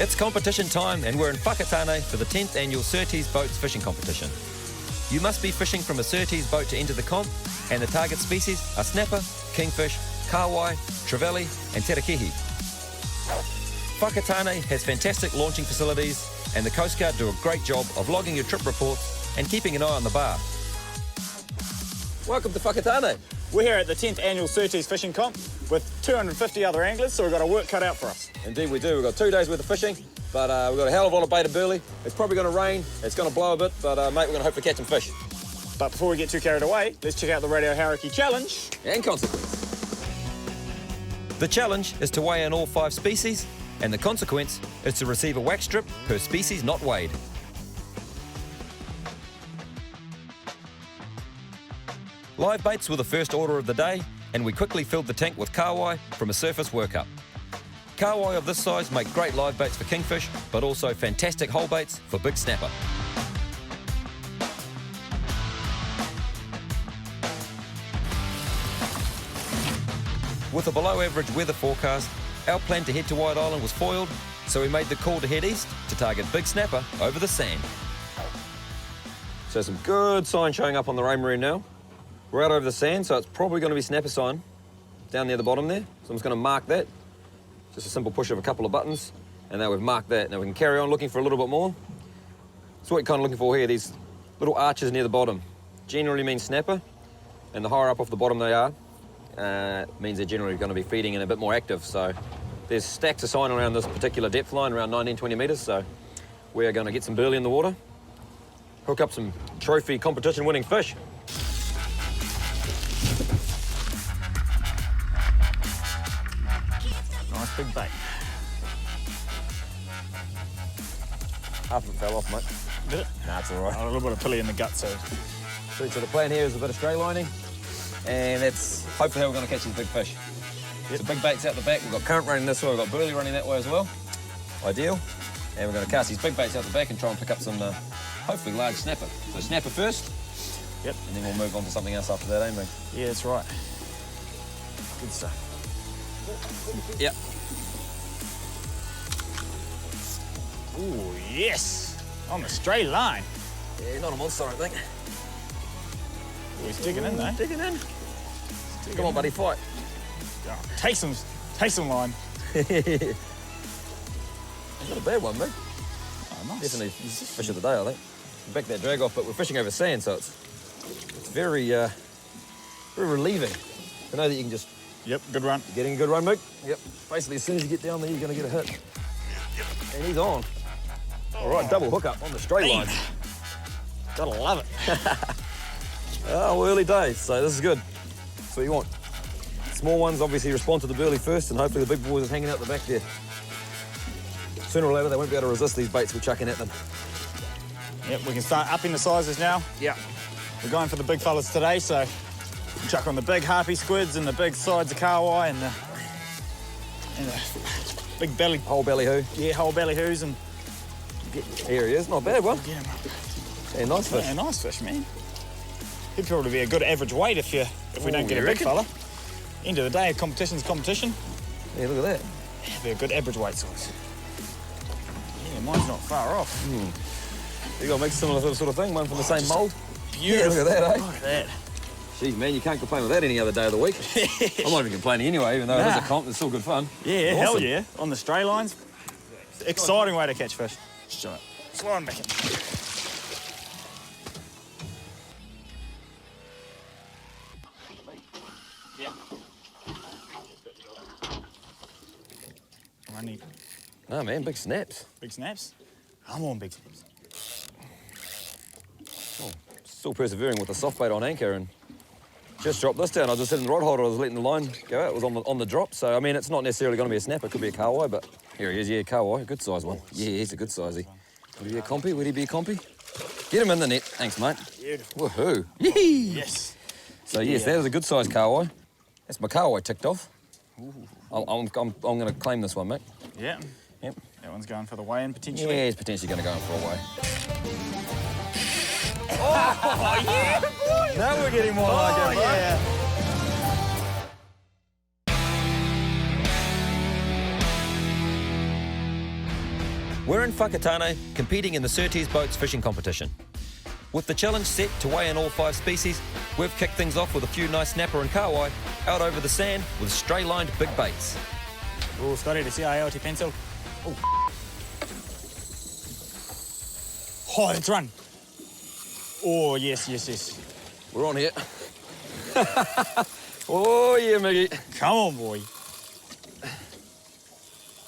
It's competition time and we're in Whakatane for the 10th annual Surtees Boats Fishing Competition. You must be fishing from a Surtees boat to enter the comp, and the target species are snapper, kingfish, kahawai, trevally and terakihi. Whakatane has fantastic launching facilities and the Coast Guard do a great job of logging your trip reports and keeping an eye on the bar. Welcome to Whakatane. We're here at the 10th annual Surtees Fishing Comp with 250 other anglers, so we've got our work cut out for us. Indeed we do. We've got 2 days worth of fishing, but we've got a hell of a lot of baited burley. It's probably going to rain, it's going to blow a bit, but mate, we're going to hope to catch some fish. But before we get too carried away, let's check out the Radio Hauraki Challenge. And consequence. The challenge is to weigh in all 5 species, and the consequence is to receive a wax strip per species not weighed. Live baits were the first order of the day, and we quickly filled the tank with kahawai from a surface workup. Kahawai of this size make great live baits for kingfish, but also fantastic whole baits for big snapper. With a below average weather forecast, our plan to head to White Island was foiled, so we made the call to head east to target big snapper over the sand. So some good sign showing up on the rain marine now. We're out over the sand, so it's probably going to be snapper sign down near the bottom there. So I'm just going to mark that. Just a simple push of a couple of buttons, and now we've marked that. Now we can carry on looking for a little bit more. So what you're kind of looking for here, these little arches near the bottom, generally means snapper, and the higher up off the bottom they are, means they're generally going to be feeding and a bit more active. So there's stacks of sign around this particular depth line, around 19, 20 metres, so we're going to get some burley in the water, hook up some trophy competition winning fish. Nice big bait. Half of it fell off, mate. Did it? Nah, it's all right. A little bit of pilly in the gut, so. So the plan here is a bit of stray lining, and that's hopefully how we're going to catch these big fish. Yep. So big baits out the back, we've got current running this way, we've got burley running that way as well. Ideal. And we're going to cast these big baits out the back and try and pick up some, hopefully, large snapper. So snapper first. Yep. And then we'll move on to something else after that, eh, mate? Yeah, that's right. Good stuff. Yep. Ooh, yes! On the straight line. Yeah, not a monster, I think. Ooh, he's digging in, though. Digging in. Come on, buddy, fight. Oh, take some line. Not a bad one, mate. Oh, nice. Definitely fish of the day, I think. Back that drag off, but we're fishing over sand, so it's very, very relieving to know that you can just. Yep, good run. You're getting a good run, Mick. Yep. Basically, as soon as you get down there, you're going to get a hit. Yep. And he's on. All right, double hook up on the straight line. Gotta love it. Oh, early days, so this is good. That's what you want. Small ones obviously respond to the burley first, and hopefully the big boys are hanging out the back there. Sooner or later, they won't be able to resist these baits we're chucking at them. Yep, we can start upping the sizes now. Yeah. We're going for the big fellas today, so we'll chuck on the big harpy squids and the big sides of kahawai and the big belly. Whole belly hoo. Yeah, whole belly hoos and Here he is, not a bad one. get him up. Yeah, nice fish. Yeah, nice fish, man. He'd probably be a good average weight if we don't get a big fella. End of the day, competition's competition. Yeah, look at that. It'd be a good average weight size. Yeah, mine's not far off. You got to make a similar sort of thing, one from the same mould. Beautiful. Yeah, look at that, eh? Look at that. Jeez, man, you can't complain with that any other day of the week. I'm not even complaining anyway, even though it is a comp, it's still good fun. Yeah, Awesome. hell yeah. On the stray lines. Exciting way to catch fish. Shut up. Slide him back in. Yeah. I need No, man, big snaps. big snaps. I'm on big snaps. Oh, still persevering with the soft bait on anchor and just dropped this down. I was just hitting the rod holder, I was letting the line go out. It was on the drop, so I mean, it's not necessarily going to be a snapper. It could be a kahawai, but here he is, yeah, kahawai, a good size one. Yeah, he's a good sizey. Would he be a compy? Would he be a compy? Get him in the net. Thanks, mate. Beautiful. Woohoo. Yee! Yes. So yes, that is a good size kahawai. That's my kahawai ticked off. I'm going to claim this one, mate. Yeah. Yep. That one's going for the weigh-in potentially. Yeah, he's potentially going to go in for a weigh. Oh, yeah, boy! Now we're getting more like it, mate. yeah. We're in Whakatane, competing in the Surtees boats fishing competition. With the challenge set to weigh in all 5 species, we've kicked things off with a few nice snapper and kahawai out over the sand with stray-lined big baits. Oh, Scotty, to see our te pencil. Oh, let's run. Oh, yes. We're on here. Oh, yeah, Mickey. Come on, boy.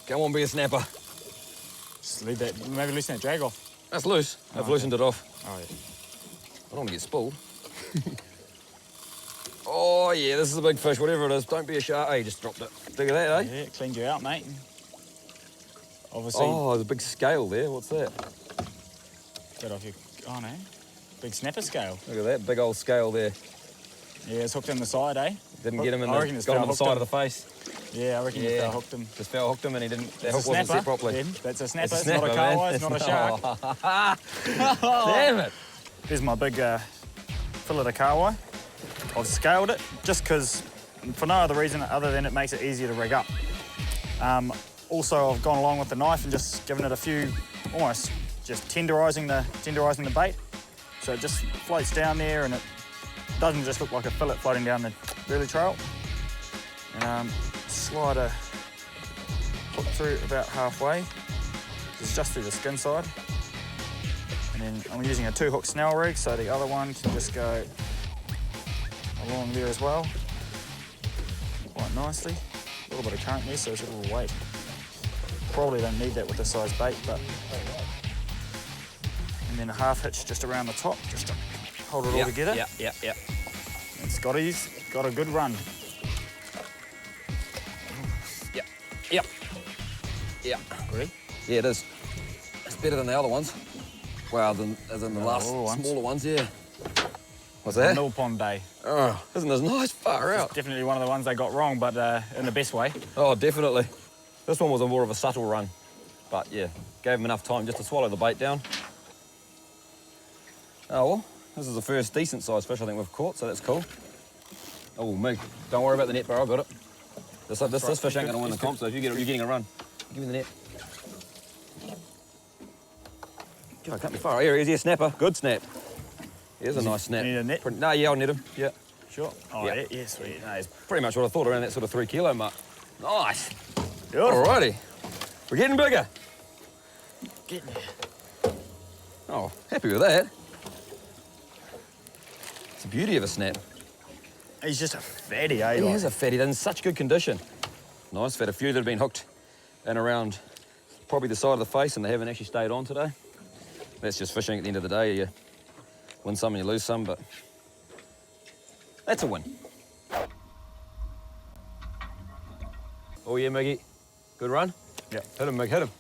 Come on, be a snapper. Just leave that, maybe loosen that drag off. That's loose. I've loosened it off. Oh, yeah. I don't want to get spooled. Oh, yeah, this is a big fish, whatever it is. Don't be a shark. Hey, just dropped it. Look at that, eh? Yeah, it cleaned you out, mate. Obviously. Oh, there's a big scale there. What's that? Get off your. Oh, no. Big snapper scale. Look at that big old scale there. Yeah, it's hooked in the side, eh? Didn't get him in I reckon the, it's got him foul on the hooked side him. of the face. Yeah, I reckon you foul hooked him. Just foul hooked him and he didn't, that It's hook a wasn't snapper. set properly. Then. That's a snapper, It's it's not a kahawai, it's not a shark. Damn it. Here's my big fillet of kahawai. I've scaled it just because, for no other reason other than it makes it easier to rig up. Also, I've gone along with the knife and just given it a few, almost just tenderising the bait. So it just floats down there and it doesn't just look like a fillet floating down the lily trail. And slide a hook through about halfway. It's just through the skin side. And then I'm using a 2-hook snell rig, so the other one can just go along there as well, quite nicely. A little bit of current there, so it's a little weight. Probably don't need that with this size bait, but. And then a half hitch just around the top, just to hold it all together. Yeah. And Scotty's got a good run. Yeah. Ready? Yeah, it is. It's better than the other ones. Wow, as in the last smaller ones, yeah. What's that? Mill pond day. Oh, isn't this nice? Far out. Definitely one of the ones they got wrong, but in the best way. Oh, definitely. This one was more of a subtle run. But yeah, gave him enough time just to swallow the bait down. Oh well, this is the first decent sized fish I think we've caught, so that's cool. Oh, Mig, don't worry about the net, bro, I got it. This fish ain't gonna win the comp, so if you get it, you're getting a run. Give me the net. God, I can't be far. Here he is, yeah, snapper. Good snap. Here's a nice snap. Need a net? No, yeah, I'll net him. Yeah. Sure. Oh, Yeah. yeah, sweet. No, it's pretty much what I thought, around that sort of 3 kilo mark. Nice. Beautiful. Alrighty. We're getting bigger. Getting there. Oh, happy with that. It's the beauty of a snap. He's just a fatty, eh? He like? is a fatty, they're in such good condition. Nice, had a few that have been hooked in around probably the side of the face and they haven't actually stayed on today. That's just fishing at the end of the day. You win some and you lose some, but that's a win. Oh yeah, Miggy. Good run? Yep. Hit him, Mig, hit him.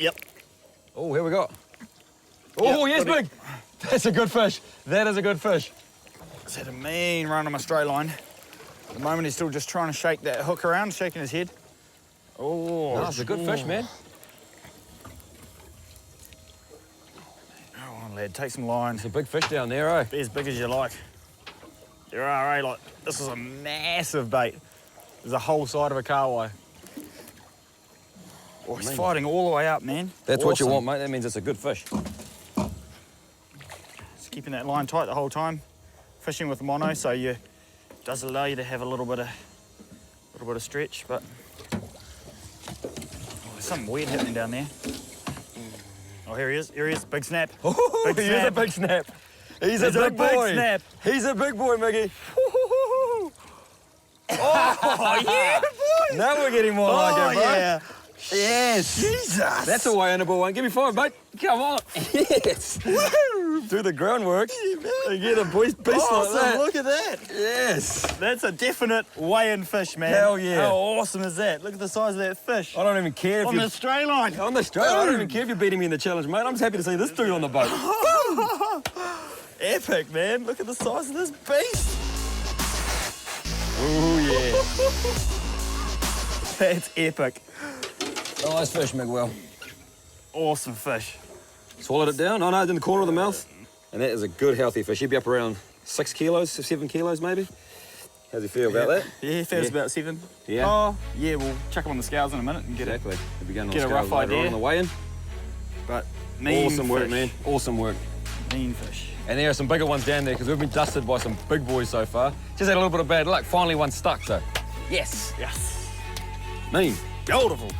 Yep. Oh, here we go. Oh, Yep, yes, Mig. That's a good fish. That is a good fish. He's had a mean run on my straight line. At the moment, he's still just trying to shake that hook around, shaking his head. Oh, That's a good fish, man. Go on, lad, take some line. It's a big fish down there, eh? Be as big as you like. There are, eh? Like, this is a massive bait. There's a whole side of a kahawai. Oh, he's fighting all the way up, man. That's what you Awesome. want, mate. That means it's a good fish. Just keeping that line tight the whole time. Fishing with mono, so it does allow you to have a little bit of stretch, but there's something weird happening down there. Oh, here he is, big snap. Big Big He's a snap. big snap. He's a He's a big big boy. snap. He's a big boy, Miggy. Oh, yeah, boy! Now we're getting more like it, bro. yeah. Yes. Jesus! That's a way in a ball one. Give me 5, mate. Come on. Yes. Do the groundwork. And get a beast like that. Look at that. Yes. That's a definite weigh-in fish, man. Hell yeah. How awesome is that? Look at the size of that fish. I don't even care if On you... the stray line. On the straight. I don't even care if you're beating me in the challenge, mate. I'm just happy to see this dude on the boat. Epic, man. Look at the size of this beast. Oh, yeah. That's epic. Nice fish, Miguel. Awesome fish. Swallowed it down. Oh, no, it's in the corner of the mouth. And that is a good, healthy fish. He'd be up around 6 kilos, 7 kilos, maybe. How's he feel about that? Yeah, he feels about 7. Yeah? Oh, yeah, we'll chuck him on the scales in a minute and get Exactly. We'll be going on get the a scales rough later idea. on the way in. But mean Awesome work, fish. man. Awesome work. Mean fish. And there are some bigger ones down there because we've been dusted by some big boys so far. Just had a little bit of bad luck. Finally one stuck, so yes. Yes. Mean. Beautiful.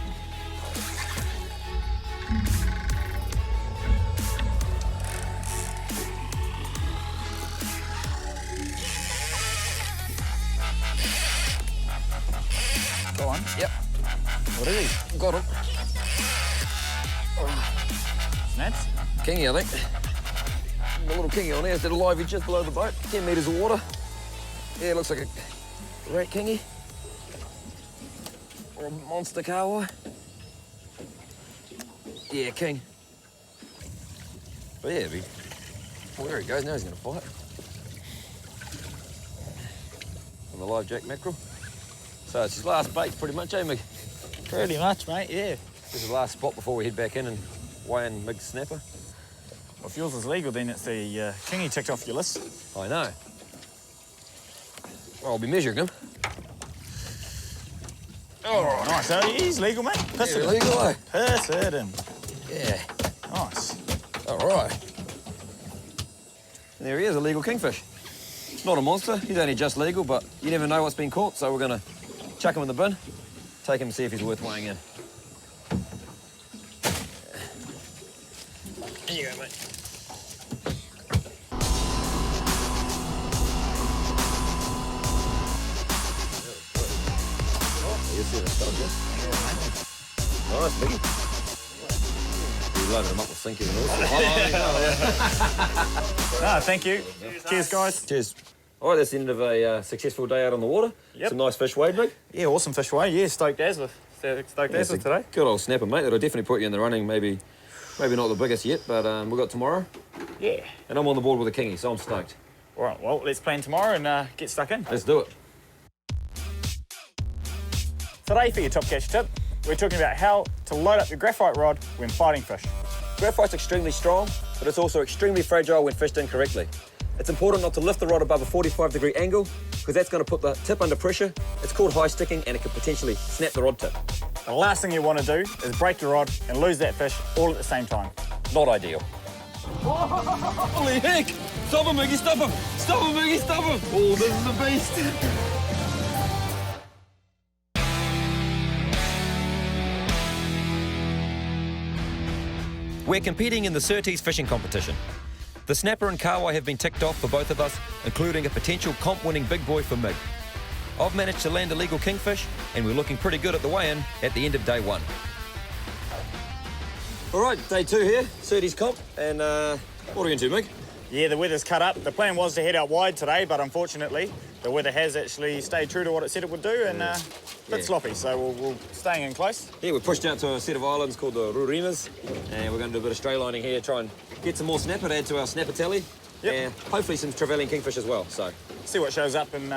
Go on. Yep. What is he? Got him. Snaps? Kingy, I think. A little kingy on there. It's a livey just below the boat. 10 metres of water. Yeah, looks like a rat kingy. Or a monster kahawai. Yeah, king. But yeah, well, there he goes. Now he's going to fight. On the live jack mackerel. So it's his last bait, pretty much, eh, Mig? Pretty much, mate, yeah. This is the last spot before we head back in and weigh in Mig's snapper. Well, if yours is legal, then it's the kingy ticked off your list. I know. Well, I'll be measuring him. Oh, nice. Oh, he's legal, mate. Piss it in. Legal, eh? Piss it in. Yeah. Nice. All right. There he is, a legal kingfish. Not a monster, he's only just legal, but you never know what's been caught, so we're gonna chuck him in the bin, take him and see if he's worth weighing in. Here you go, mate. You see the stud, yeah? Nice, biggie. We loaded him up with sinking and all. No, thank you. Cheers, guys. Cheers. All right, that's the end of a successful day out on the water. Yep. Some nice fish weighed, Mig. Yeah, awesome fish weigh. Yeah, stoked as with today. Good old snapper, mate. That'll definitely put you in the running. Maybe not the biggest yet, but we've got tomorrow. Yeah. And I'm on the board with a kingy, so I'm stoked. All right, well, let's plan tomorrow and get stuck in. Let's do it. Today for your top catch tip, we're talking about how to load up your graphite rod when fighting fish. Graphite's extremely strong, but it's also extremely fragile when fished incorrectly. It's important not to lift the rod above a 45-degree angle, because that's going to put the tip under pressure. It's called high sticking, and it could potentially snap the rod tip. The last thing you want to do is break your rod and lose that fish all at the same time. Not ideal. Holy heck! Stop him, Miggy, stop him! Stop him, Miggy, stop him! Oh, this is a beast! We're competing in the Surtees fishing competition. The snapper and kahawai have been ticked off for both of us, including a potential comp-winning big boy for Mig. I've managed to land a legal kingfish, and we're looking pretty good at the weigh-in at the end of day one. All right, day two here, Surtees comp, and what are we going to do, Mig? Yeah, the weather's cut up. The plan was to head out wide today, but unfortunately, the weather has actually stayed true to what it said it would do, and a bit sloppy, so we'll staying in close. Yeah, we're pushed out to a set of islands called the Rurimas, and we're going to do a bit of stray lining here, try and get some more snapper to add to our snapper tally. Yep. And hopefully some Trevelyan kingfish as well, so. See what shows up, and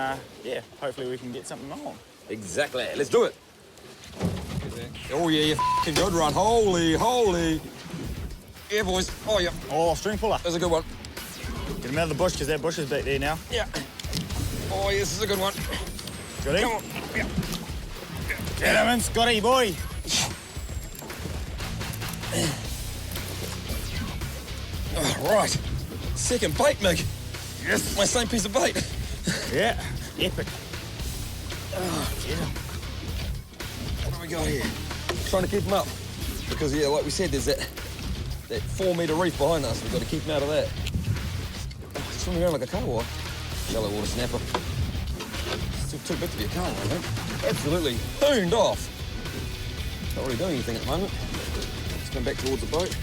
yeah, hopefully we can get something on. Exactly, let's do it. Oh yeah, you f***ing good run, holy. Yeah, boys, oh yeah. Oh, string puller. That's a good one. Get him out of the bush, because that bush is back there now. Yeah. Oh yes, this is a good one. Got him? Come on. Yeah. Get him in, Scotty boy. Oh, right. Second bait, Mig. Yes. My same piece of bait. Yeah, epic. Get him. What do we got here? Trying to keep him up. Because, yeah, like we said, there's that 4-metre reef behind us. We've got to keep him out of that. Oh, he's swimming around like a kahawai. Shallow water snapper. Still too big to be a kahawai, I think. Absolutely hooned off. Not really doing anything at the moment. Just going back towards the boat.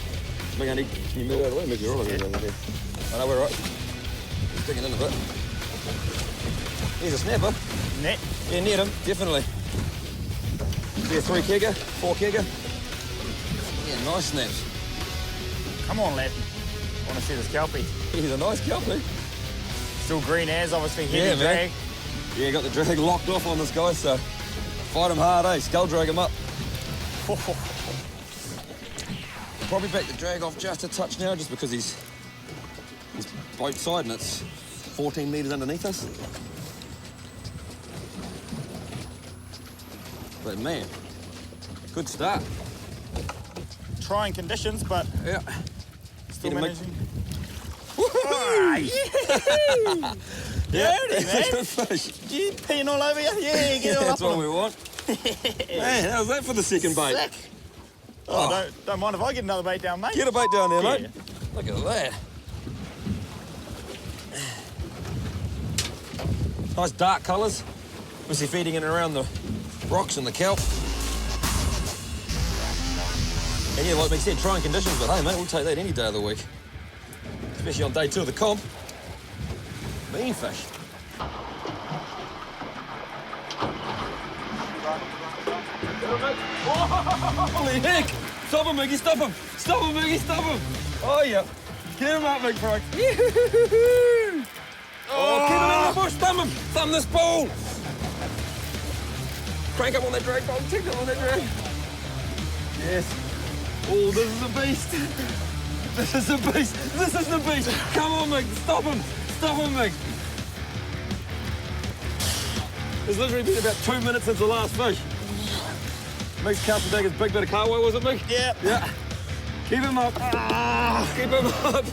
Mig, I need, can you move out of the way? Mig, you're all over there. I know we're right. Just digging in a bit. Here's a snapper. Net. Yeah, near him, definitely. See a 3-kegger, 4-kegger. Yeah, nice snaps. Come on, lad. I want to see this kelpie. He's a nice kelpie. Still green as, obviously heavy Yeah, drag. man. Yeah, got the drag locked off on this guy, so fight him hard, eh? Skull drag him up. Probably back the drag off just a touch now, just because he's boat side and it's 14 metres underneath us. But man, good start. Trying conditions, but Yeah. still Get him, mate. managing. Yeah, Beauty, that's a man. good fish. You peeing all over you? Yeah, get it all That's up what on we him. want. Man, how's that for the second bait? Sick. Oh, don't mind if I get another bait down, mate. Get a bait down there, Yeah. mate. Look at that. Nice dark colours. Obviously feeding in and around the rocks and the kelp. And yeah, like Mick said, trying conditions, but hey, mate, we'll take that any day of the week. Especially on day 2 of the comp. Mean fish. Holy heck! Stop him, Mickey, stop him! Stop him, Mickey, stop him! Oh, yeah. Get him up, Mick Frank. Oh, keep him in the bush, thumb him! Thumb this pole! Crank up on that drag, Bob. Tick up on that drag. Yes. Oh, this is a beast. This is a beast. This is the beast. Come on, Mick. Stop him. Stop him, Mick. It's literally been about 2 minutes since the last fish. Mick's counting back his big bit of kahawai, was it, Mick? Yeah. Yeah. Keep him up. Keep him up.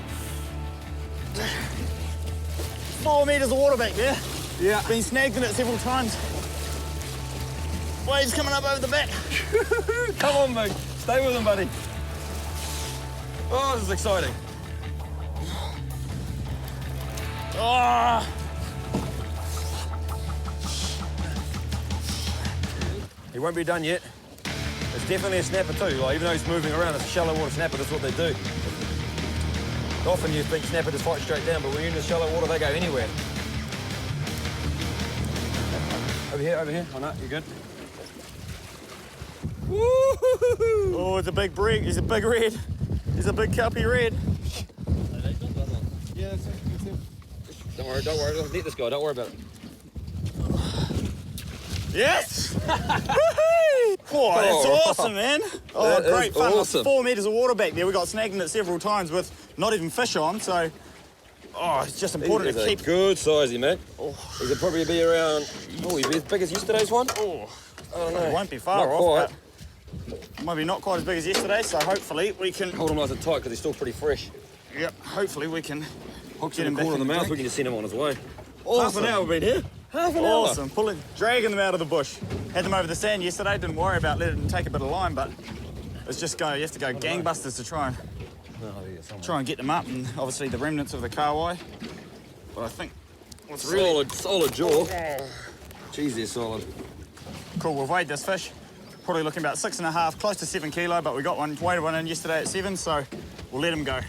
4 metres of water back there. Yeah. Been snagged in it several times. Waves coming up over the back. Come on, Mick. Stay with him, buddy. Oh, this is exciting. Oh. He won't be done yet. It's definitely a snapper too. Like, even though he's moving around, it's a shallow water snapper. That's what they do. Often you think snapper just fight straight down, but when you're in the shallow water, they go anywhere. Over here, over here. Oh no, you're good. Woo-hoo-hoo-hoo. Oh, it's a big brig. He's a big red. He's a big kelpie red. Yeah, that's it. Don't worry, don't worry. Let this guy. Don't worry about it. Yes! Oh, that's awesome, man. Oh, That is great fun. awesome. 4 metres of water back there. We got snagged in it several times with not even fish on, so it's just important He's to a keep. good sizey, mate. He'll probably be around. Oh, he'll be as big as yesterday's one. Oh, I don't know. it won't be far Not off, quite. but maybe not quite as big as yesterday, so hopefully we can. Hold him nice and tight because he's still pretty fresh. Yep, hopefully we can Hooks get in him the back corner of in the mouth. drink. We can just send him on his way. Awesome. Half an hour we've been here. Half an hour. Awesome. Dragging them out of the bush. Had them over the sand yesterday. Didn't worry about letting them take a bit of line, but it's just go. You have to go gangbusters to try and get them up, and obviously the remnants of the kahawai. But I think what's really Solid jaw. Jeez, they're solid. cool. We've weighed this fish. Probably looking about 6.5, close to 7 kilo, but we got one, weighed one in yesterday at 7, so we'll let him go.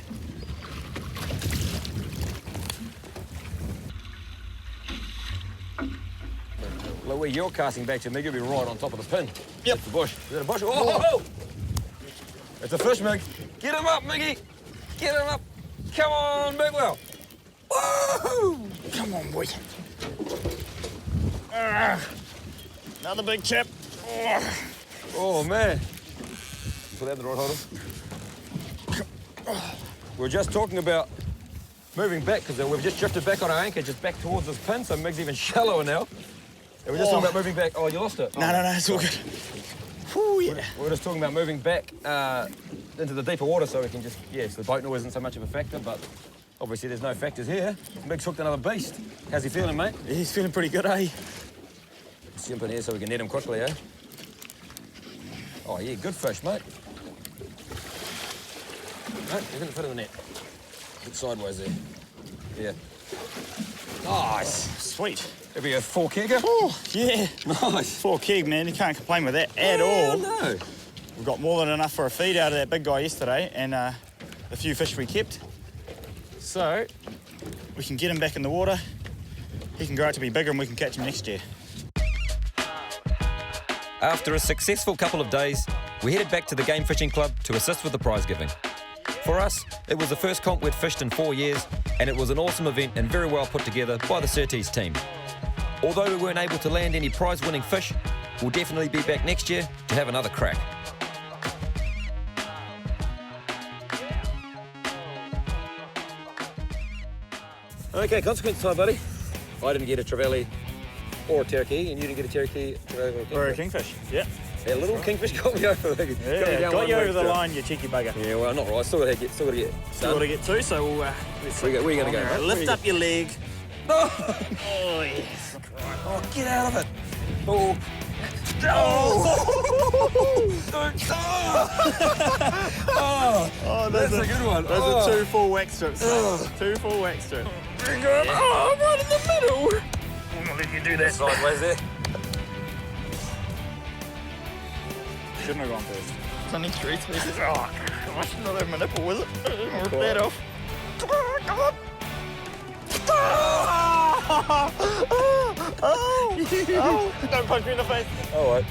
Look, where you're casting back to, Mig, you'll be right on top of the pin. Yep. That's the bush. Is that a bush? Oh! It's a fish, Mig. Get him up, Miggy. Get him up. Come on, Migwell. Woo! Come on, boy. Another big chip. Oh, man. Put that in the right holder. We were just talking about moving back because we've just drifted back on our anchor, just back towards this pin, so Mig's even shallower now. And we're just talking about moving back. Oh, you lost it? No, it's all good. Whew, yeah. We're just talking about moving back into the deeper water so we can just, so the boat noise isn't so much of a factor, but obviously there's no factors here. Mig's hooked another beast. How's he feeling, mate? He's feeling pretty good, eh? Let's jump in here so we can net him quickly, eh? Oh, yeah, good fish, mate. No, he didn't fit in the net. Bit sideways there. Yeah. Nice. Sweet. It'll be a 4 kegger. Oh, yeah. Nice. 4 keg, man. You can't complain with that at Oh, all. no. We got more than enough for a feed out of that big guy yesterday and the few fish we kept. So we can get him back in the water. He can grow out to be bigger and we can catch him next year. After a successful couple of days, we headed back to the Game Fishing Club to assist with the prize giving. For us, it was the first comp we'd fished in 4 years, and it was an awesome event and very well put together by the Surtees team. Although we weren't able to land any prize-winning fish, we'll definitely be back next year to have another crack. Okay, consequence time, buddy. I didn't get a trevally. or a turkey, and you didn't get a turkey Or a kingfish. Yeah. Yeah, little kingfish got me over. Got you over the line, you cheeky bugger. Yeah, well, not right. Still got to get. Still got to get two, so we'll. Where are you going to go, mate? Lift up your leg. No! Oh yes. Oh, get out of it! Oh! Oh, That's a good one. Those are 2 full wax strips. 2 full wax strips. Oh, I'm right in the middle. I'm gonna let you do that. Sideways there. Shouldn't have gone first. It's only 3 pieces. Oh, I should not have my nipple with it. Rip that off. Come on. Don't punch me in the face. All right.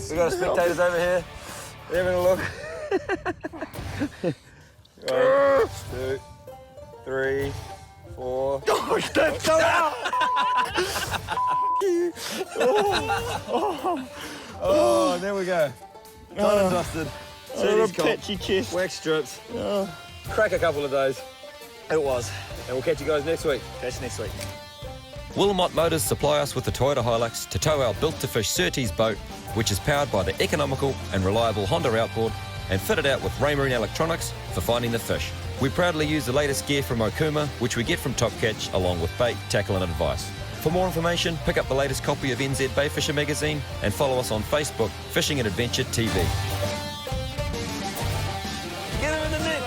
We got spectators over here. They're having a look. 1, 2, 3, 4. Oh, there we go. Done and dusted. Surtees comp. Patchy chest. Wax strips. Crack a couple of days. It was. And we'll catch you guys next week. Catch you next week. Wilmot Motors supply us with the Toyota Hilux to tow our built-to-fish Surtees boat, which is powered by the economical and reliable Honda outboard and fitted out with Raymarine electronics for finding the fish. We proudly use the latest gear from Okuma, which we get from Top Catch, along with bait, tackle and advice. For more information, pick up the latest copy of NZ Bayfisher magazine and follow us on Facebook, Fishing and Adventure TV. Get him in the net!